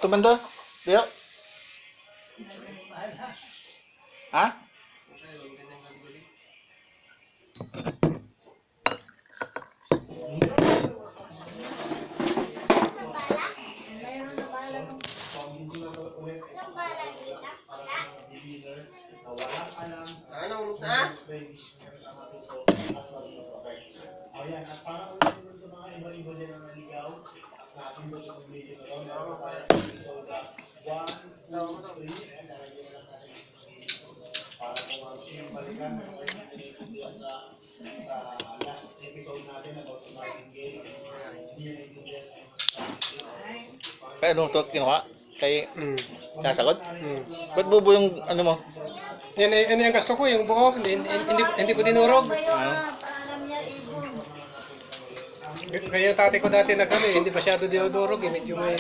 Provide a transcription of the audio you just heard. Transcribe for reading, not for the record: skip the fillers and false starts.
tumando. Diyo. Ha? Ano, na? Kaya anong to kinuha? Kay Hmm. sasagod? Hmm. Ba't bubo yung ano mo? Yan yung gusto ko, yung buo. Hindi ko dinurog. Ano? Kaya yung tatay ko dati hindi masyado dinudurog. Medyo may